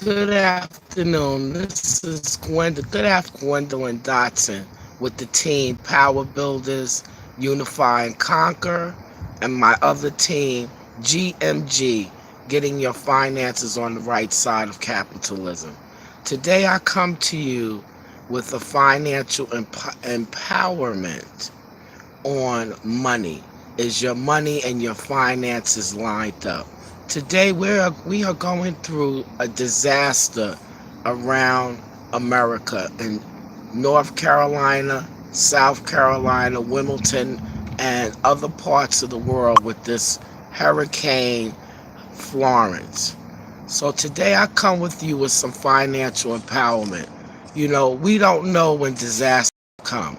Good afternoon. This is Gwendolyn Dotson with the team Power Builders Unify and Conquer, and my other team, GMG, Getting Your Finances on the Right Side of Capitalism. Today I come to you with a financial empowerment on money. Is your money and your finances lined up? Today we are going through a disaster around America in North Carolina, South Carolina, Wilmington, and other parts of the world with this hurricane Florence. So today I come with you with some financial empowerment. We don't know when disaster come,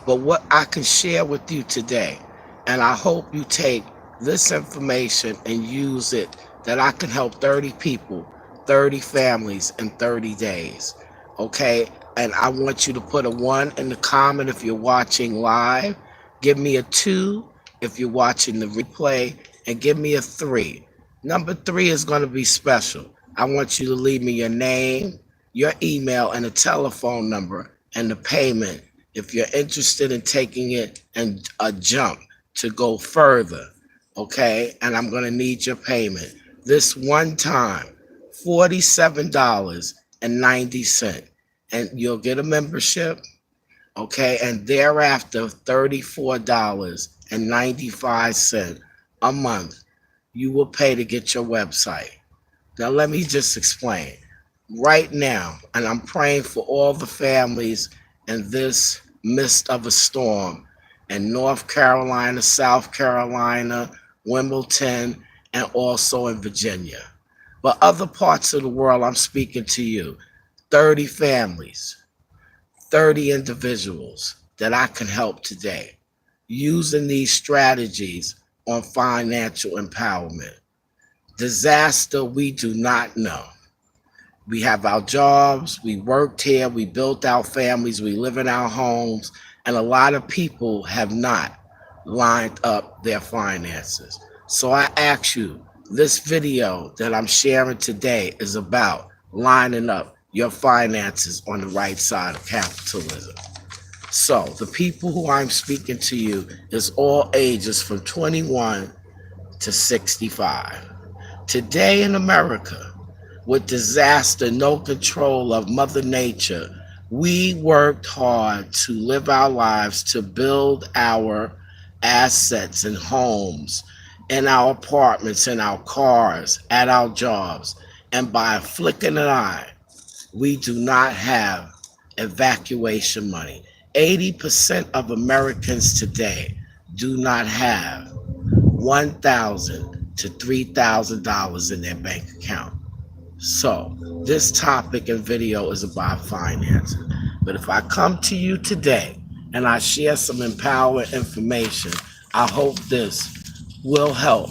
but what I can share with you today, and I hope you take this information and use it, that I can help 30 people, 30 families in 30 days. Okay? And I want you to put a 1 in the comment if you're watching live. Give me a 2 if you're watching the replay, and give me a 3. Number 3 is going to be special. I want you to leave me your name, your email, and a telephone number, and the payment if you're interested in taking it and a jump to go further. Okay? And I'm going to need your payment. This one time, $47.90. And you'll get a membership. Okay? And thereafter, $34.95 a month you will pay to get your website. Now, let me just explain. Right now, and I'm praying for all the families in this midst of a storm in North Carolina, South Carolina, Wilmington, and also in Virginia. But other parts of the world, I'm speaking to you. 30 families, 30 individuals that I can help today using these strategies on financial empowerment. Disaster, we do not know. We have our jobs, we worked here, we built our families, we live in our homes, and a lot of people have not lined up their finances. So I ask you, this video that I'm sharing today is about lining up your finances on the right side of capitalism. So the people who I'm speaking to you is all ages from 21 to 65. Today in America, with disaster, no control of Mother Nature, we worked hard to live our lives, to build our assets and homes, in our apartments, in our cars, at our jobs. And by a flick of an eye, we do not have evacuation money. 80% of Americans today do not have $1,000 to $3,000 in their bank account. So this topic and video is about finances. But if I come to you today and I share some empowering information, I hope this will help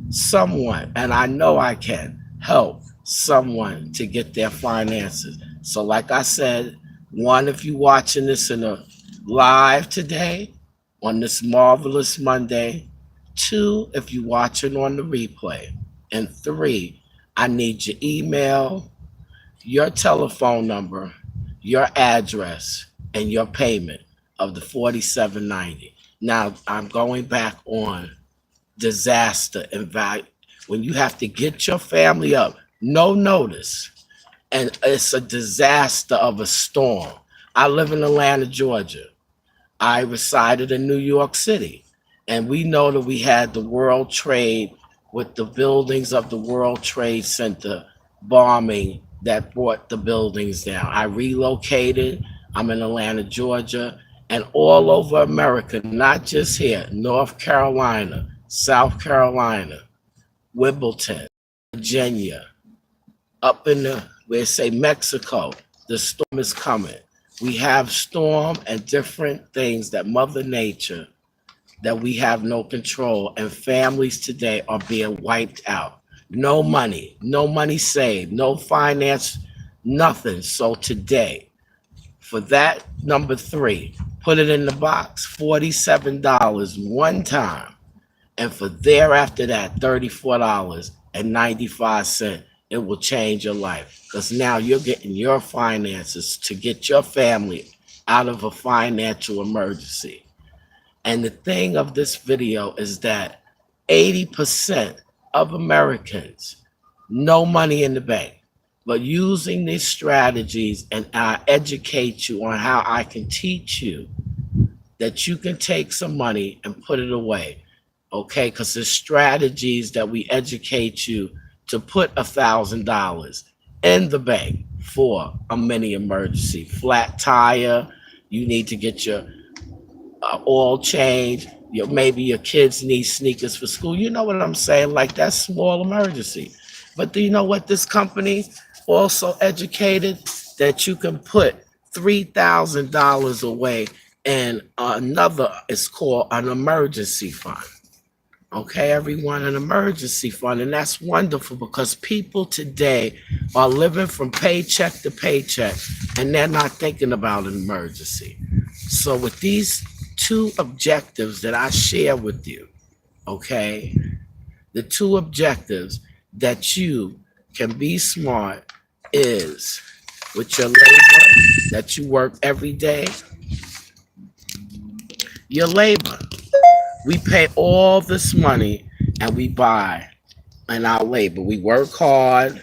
someone, and I know I can help someone to get their finances. So like I said, one, if you're watching this in a live today on this marvelous Monday. Two, if you're watching on the replay. And three, I need your email, your telephone number, your address, and your payment of the $47.90. Now I'm going back on disaster and value. When you have to get your family up, no notice, and it's a disaster of a storm. I live in Atlanta, Georgia. I resided in New York City, and we know that we had the World Trade with the buildings of the World Trade Center bombing that brought the buildings down. I relocated. I'm in Atlanta, Georgia, and all over America, not just here, North Carolina, South Carolina, Wimbledon, Virginia, up in the, where say Mexico, the storm is coming. We have storm and different things that Mother Nature, that we have no control, and families today are being wiped out. No money saved, no finance, nothing. So today, for that number three, put it in the box, $47 one time. And for thereafter that, $34.95 it will change your life, because now you're getting your finances to get your family out of a financial emergency. And the thing of this video is that 80% of Americans, no money in the bank. But using these strategies, and I educate you on how I can teach you that you can take some money and put it away. Okay, because there's strategies that we educate you to put $1,000 in the bank for a mini emergency. Flat tire, you need to get your oil change. Maybe your kids need sneakers for school. You know what I'm saying? Like, that's small emergency. But do you know what this company also educated? That you can put $3,000 away, and another is called an emergency fund. Okay, everyone, an emergency fund. And that's wonderful, because people today are living from paycheck to paycheck, and they're not thinking about an emergency. So with these two objectives that I share with you, okay, the two objectives that you can be smart is with your labor that you work every day, your labor. We pay all this money and we buy in our labor. We work hard,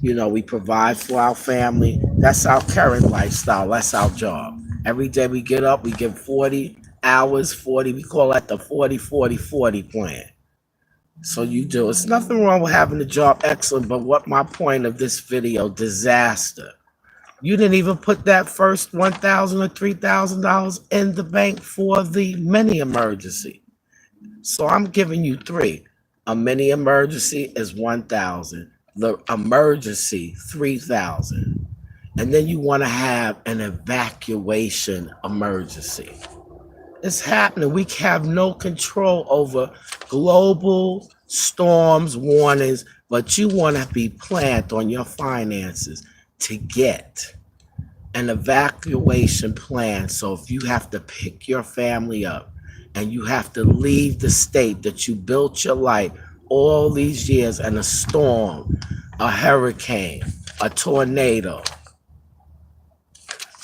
we provide for our family. That's our current lifestyle. That's our job. Every day we get up, we give 40 hours, 40, we call that the 40-40-40 plan. So you do. It's nothing wrong with having a job, excellent, but what my point of this video, disaster. You didn't even put that first $1,000 or $3,000 in the bank for the mini emergency. So I'm giving you three. A mini emergency is 1,000. The emergency, 3,000. And then you want to have an evacuation emergency. It's happening. We have no control over global storms, warnings, but you want to be planned on your finances to get an evacuation plan. So if you have to pick your family up and you have to leave the state that you built your life all these years, and a storm, a hurricane, a tornado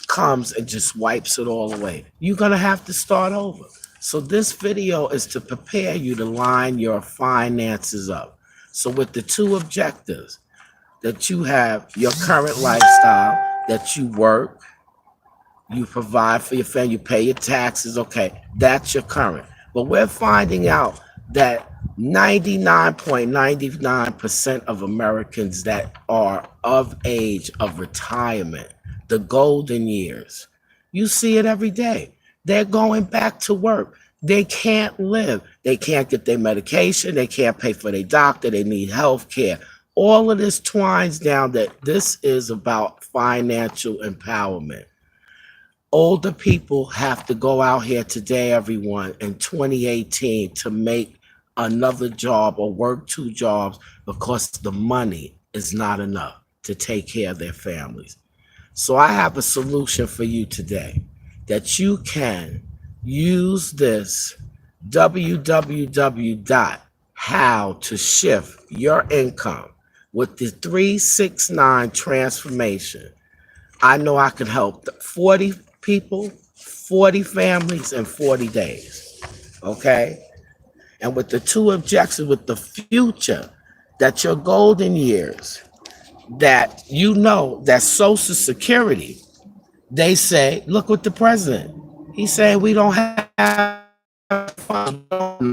comes and just wipes it all away, you're going to have to start over. So this video is to prepare you to line your finances up. So with the two objectives, that you have your current lifestyle, that you work, you provide for your family, you pay your taxes, okay, that's your current. But we're finding out that 99.99% of Americans that are of age of retirement, the golden years, you see it every day. They're going back to work. They can't live. They can't get their medication. They can't pay for their doctor. They need health care. All of this twines down that this is about financial empowerment. Older people have to go out here today, everyone, in 2018 to make another job or work two jobs, because the money is not enough to take care of their families. So I have a solution for you today, that you can use this www.how to shift your income with the 369 transformation. I know I can help 40 people, 40 families in 40 days. Okay? And with the two objectives, with the future, that your golden years, that that Social Security, they say, look what the president, he's saying we don't have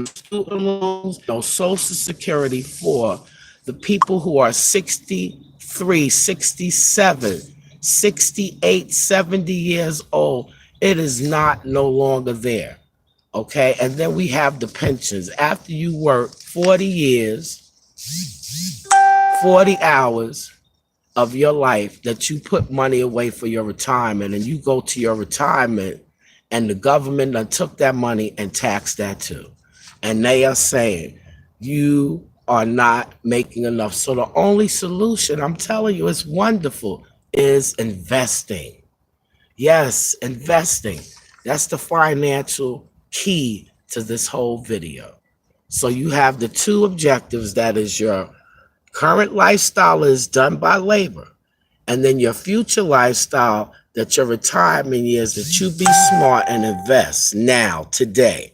student loans, no Social Security for the people who are 63, 67, 68, 70 years old. It is not no longer there. Okay, and then we have the pensions. After you work 40 years, 40 hours of your life, that you put money away for your retirement, and you go to your retirement, and the government done took that money and taxed that too. And they are saying you are not making enough. So the only solution, I'm telling you, it's wonderful, is investing. Yes, investing. That's the financial key to this whole video. So you have the two objectives, that is your Current lifestyle is done by labor. And then your future lifestyle, that your retirement years, that you be smart and invest now, today.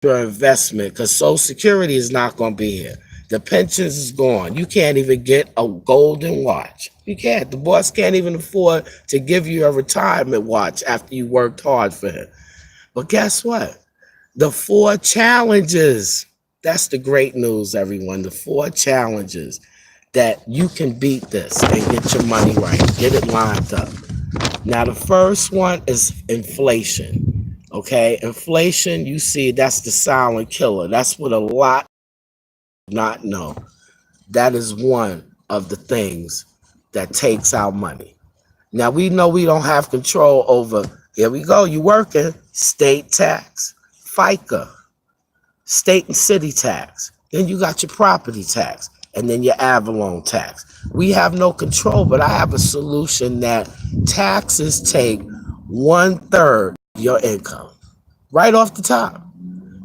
Your investment, because Social Security is not going to be here. The pensions is gone. You can't even get a golden watch. You can't. The boss can't even afford to give you a retirement watch after you worked hard for him. But guess what? The four challenges. That's the great news, everyone. The four challenges that you can beat this and get your money right. Get it lined up. Now, the first one is inflation. Okay, inflation, you see, that's the silent killer. That's what a lot do not know. That is one of the things that takes our money. Now, we know we don't have control over, here we go, you working, state tax, FICA, state and city tax. Then you got your property tax, and then your Avalon tax. We have no control, but I have a solution that taxes take 1/3 of your income right off the top.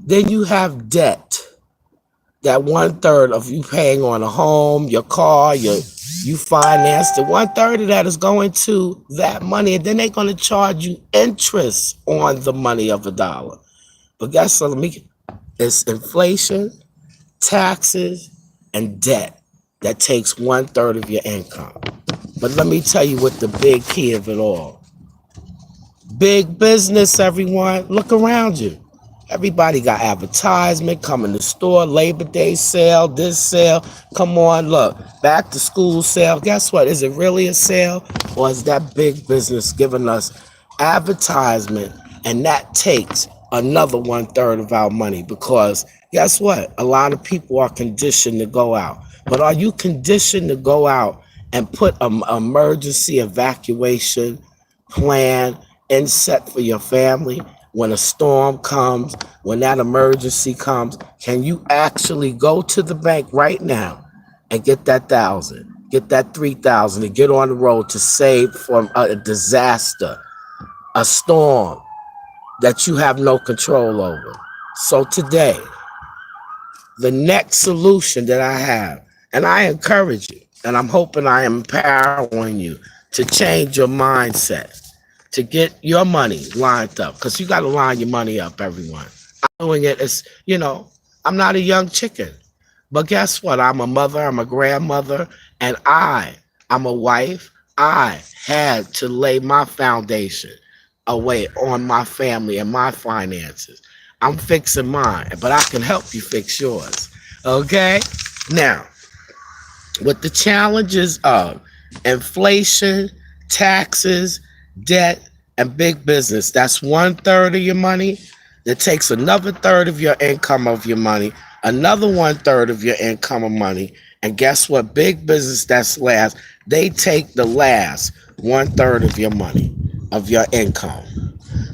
Then you have debt, that 1/3 of you paying on a home, your car, you finance the 1/3 of that is going to that money, and then they're going to charge you interest on the money of a dollar. But guess what? It's inflation, taxes, and debt that takes 1/3 of your income. But let me tell you what the big key of it all. Big business, everyone. Look around you. Everybody got advertisement, come in the store, Labor Day sale, this sale. Come on, look, back to school sale. Guess what? Is it really a sale? Or is that big business giving us advertisement, and that takes another 1/3 of our money? Because guess what? A lot of people are conditioned to go out. But are you conditioned to go out and put an emergency evacuation plan and set for your family? When a storm comes, when that emergency comes, can you actually go to the bank right now and get that 1,000, get that 3,000, and get on the road to save from a disaster, a storm that you have no control over? So today, the next solution that I have, and I encourage you, and I'm hoping I am empowering you to change your mindset, to get your money lined up, because you got to line your money up, everyone. I'm doing it as, I'm not a young chicken, but guess what? I'm a mother, I'm a grandmother, and I'm a wife. I had to lay my foundation away on my family and my finances. I'm fixing mine, but I can help you fix yours. Okay? Now, with the challenges of inflation, taxes, debt, and big business, that's 1/3 of your money. That takes another third of your income of your money, another 1/3 of your income of money. And guess what? Big business, that's last. They take the last 1/3 of your money, of your income.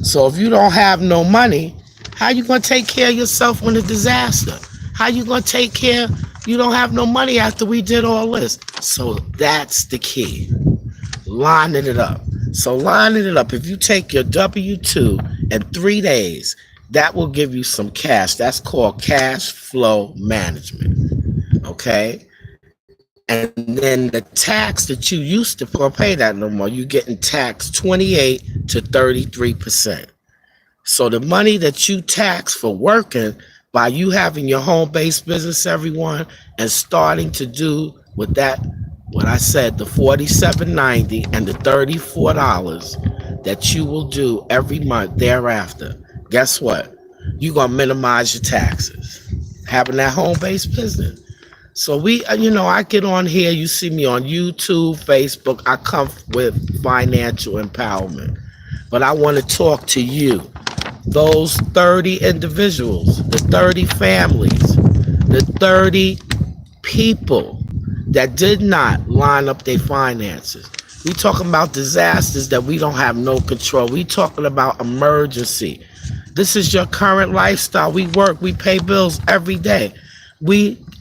So if you don't have no money, how you gonna take care of yourself when a disaster? How you gonna take care? You don't have no money after we did all this. So that's the key. Lining it up. So lining it up. If you take your W-2 in 3 days, that will give you some cash. That's called cash flow management. Okay? And then the tax that you used to pay that no more, you're getting taxed 28 to 33%. So the money that you tax for working by you having your home-based business, everyone, and starting to do with that, what I said, the $47.90 and the $34 that you will do every month thereafter, guess what? You're going to minimize your taxes, having that home-based business. So I get on here, you see me on YouTube, Facebook, I come with financial empowerment. But I want to talk to you, those 30 individuals, the 30 families, the 30 people that did not line up their finances. We talking about disasters that we don't have no control. We talking about emergency. This is your current lifestyle. We work, we pay bills every day.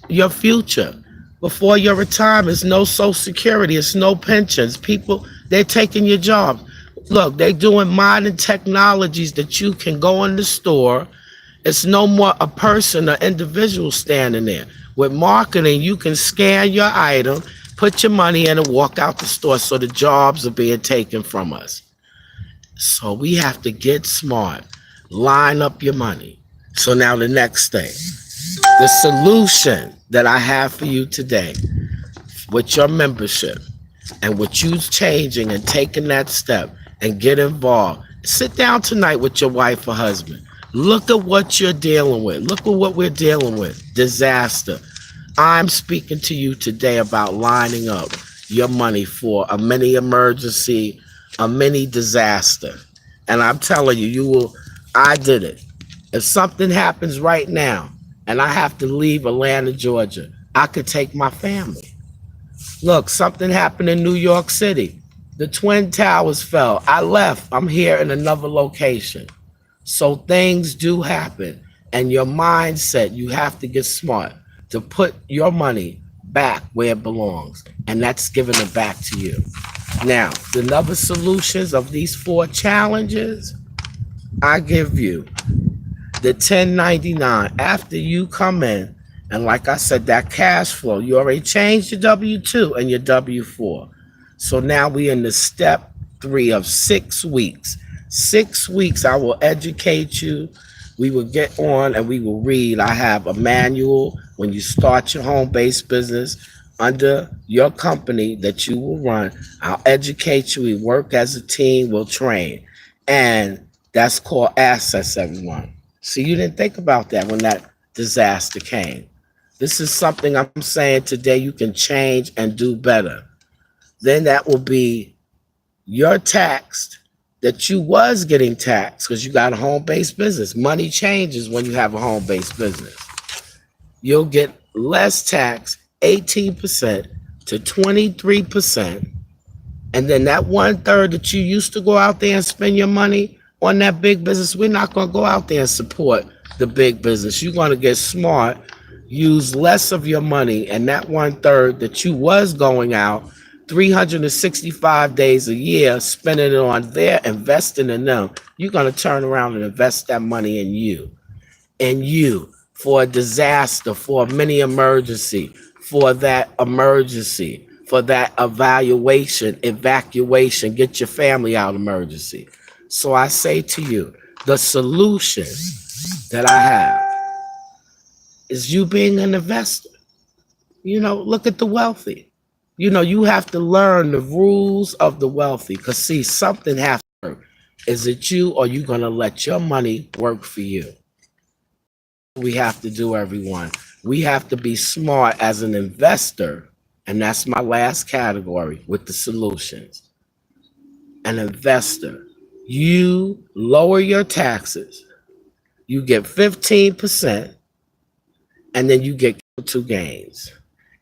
Your future, before your retirement, it's no Social Security, it's no pensions. People, they're taking your jobs. Look, they're doing modern technologies that you can go in the store It's no more a person, an individual standing there. With marketing, you can scan your item, put your money in, and walk out the store. So the jobs are being taken from us. So we have to get smart, line up your money. So now the next thing, the solution that I have for you today with your membership and with you changing and taking that step and get involved. Sit down tonight with your wife or husband. Look at what you're dealing with. Look at what we're dealing with. Disaster. I'm speaking to you today about lining up your money for a mini emergency, a mini disaster. And I'm telling you, you will, I did it. If something happens right now and I have to leave Atlanta, Georgia, I could take my family. Look, something happened in New York City. The Twin Towers fell. I left. I'm here in another location. So things do happen. And your mindset, you have to get smart to put your money back where it belongs. And that's giving it back to you. Now, the other solutions of these 4 challenges, I give you the 1099 after you come in. And like I said, that cash flow, you already changed your W-2 and your W-4. So now we in the step 3 of 6 weeks. 6 weeks, I will educate you. We will get on and we will read. I have a manual when you start your home-based business under your company that you will run. I'll educate you. We work as a team. We'll train. And that's called assets, everyone. See, you didn't think about that when that disaster came. This is something I'm saying today you can change and do better. Then that will be your tax that you was getting taxed because you got a home-based business. Money changes when you have a home-based business. You'll get less tax, 18% to 23%. And then that 1/3 that you used to go out there and spend your money on that big business, we're not going to go out there and support the big business. You're going to get smart, use less of your money, and that 1/3 that you was going out 365 days a year, spending it on there, investing in them, you're going to turn around and invest that money in you for a disaster, for a mini emergency, for that emergency, for that evacuation, get your family out emergency. So I say to you, the solution that I have is you being an investor. Look at the wealthy. You have to learn the rules of the wealthy because, see, something has to work. Is it you or you going to let your money work for you? We have to do, everyone. We have to be smart as an investor. And that's my last category with the solutions. An investor. You lower your taxes. You get 15%, and then you get capital gains.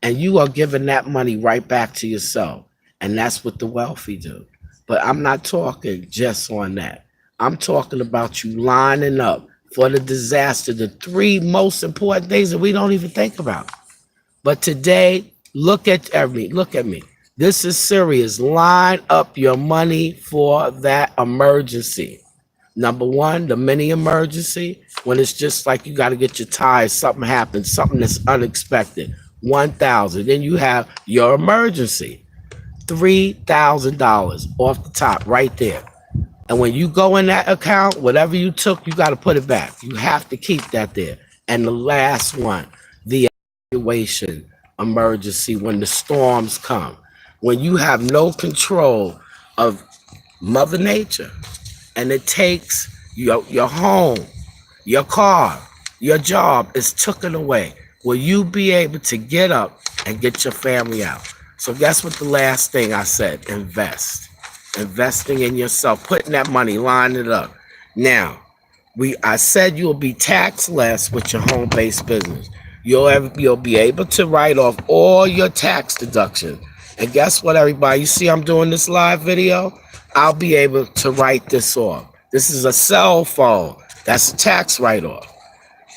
And you are giving that money right back to yourself. And that's what the wealthy do. But I'm not talking just on that. I'm talking about you lining up for the disaster, the 3 most important things that we don't even think about. But today, look at me. This is serious. Line up your money for that emergency. Number 1, the mini emergency, when it's just like you got to get your tires, something happens, something that's unexpected. 1,000. Then you have your emergency, $3,000 off the top right there. And when you go in that account, whatever you took, you got to put it back. You have to keep that there. And the last one, the evacuation emergency, when the storms come, when you have no control of Mother Nature, and it takes your home, your car, your job is taken away. Will you be able to get up and get your family out? So that's what the last thing I said, invest. Investing in yourself, putting that money, lining it up. Now, I said you'll be taxed less with your home-based business. You'll be able to write off all your tax deductions. And guess what, everybody? You see I'm doing this live video? I'll be able to write this off. This is a cell phone. That's a tax write-off.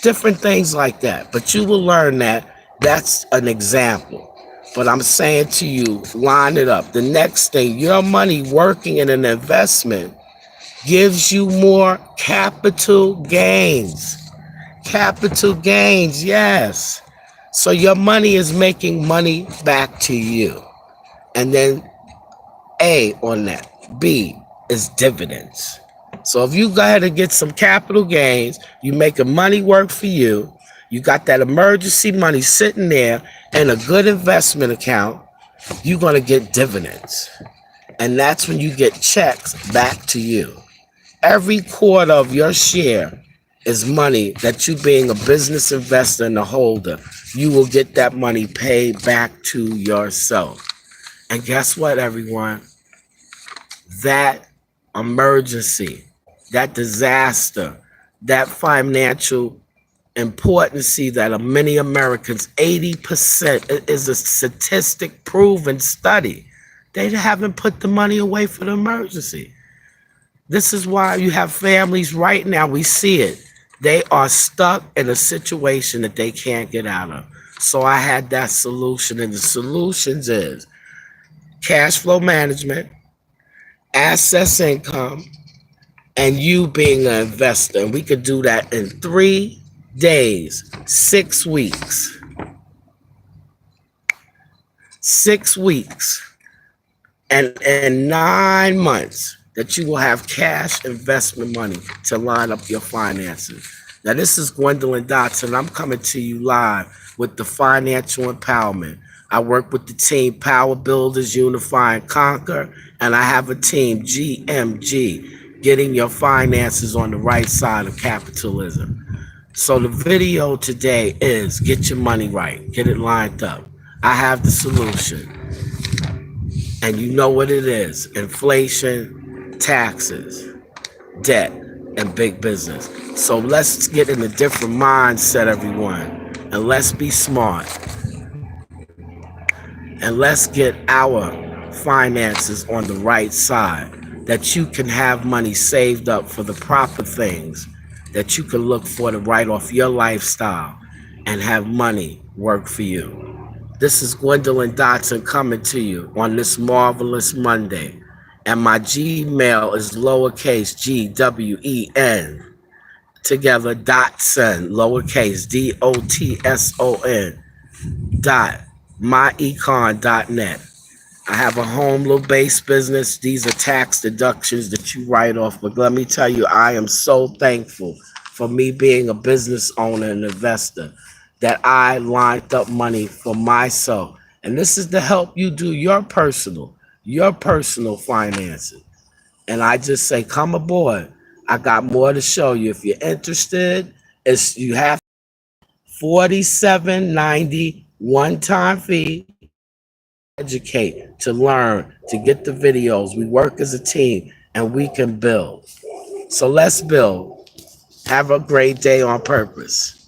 Different things like that. But you will learn that. That's an example. But I'm saying to you, line it up. The next thing, your money working in an investment gives you more capital gains. Capital gains, yes. So your money is making money back to you. And then A on that. B is dividends. So if you go ahead and get some capital gains, you making money work for you. You got that emergency money sitting there in a good investment account, you're going to get dividends. And that's when you get checks back to you. Every quarter of your share is money that you being a business investor and a holder, you will get that money paid back to yourself. And guess what, everyone? That emergency, that disaster, that financial importancy that many Americans, 80% is a statistic proven study. They haven't put the money away for the emergency. This is why you have families right now, we see it. They are stuck in a situation that they can't get out of. So I had that solution, and the solutions is cash flow management, assets income, and you being an investor. And we could do that in 3 days, 6 weeks. 6 weeks. And in 9 months that you will have cash investment money to line up your finances. Now, this is Gwendolyn Dotson. I'm coming to you live with the Financial Empowerment. I work with the team Power Builders, Unify and Conquer, and I have a team, GMG, getting your finances on the right side of capitalism. So the video today is get your money right, get it lined up. I have the solution. And you know what it is: inflation, taxes, debt, and big business. So let's get in a different mindset, everyone, and let's be smart. And let's get our finances on the right side, that you can have money saved up for the proper things that you can look for to write off your lifestyle and have money work for you. This is Gwendolyn Dotson coming to you on this marvelous Monday. And my Gmail is lowercase GWEN, together Dotson, lowercase DOTSON, dot myecon.net. I have a home little base business. These are tax deductions that you write off. But let me tell you, I am so thankful for me being a business owner and investor that I lined up money for myself. And this is to help you do your personal finances. And I just say, come aboard. I got more to show you. If you're interested, you have $47.90 one-time fee. Educate, to learn, to get the videos. We work as a team and we can build. So let's build. Have a great day on purpose.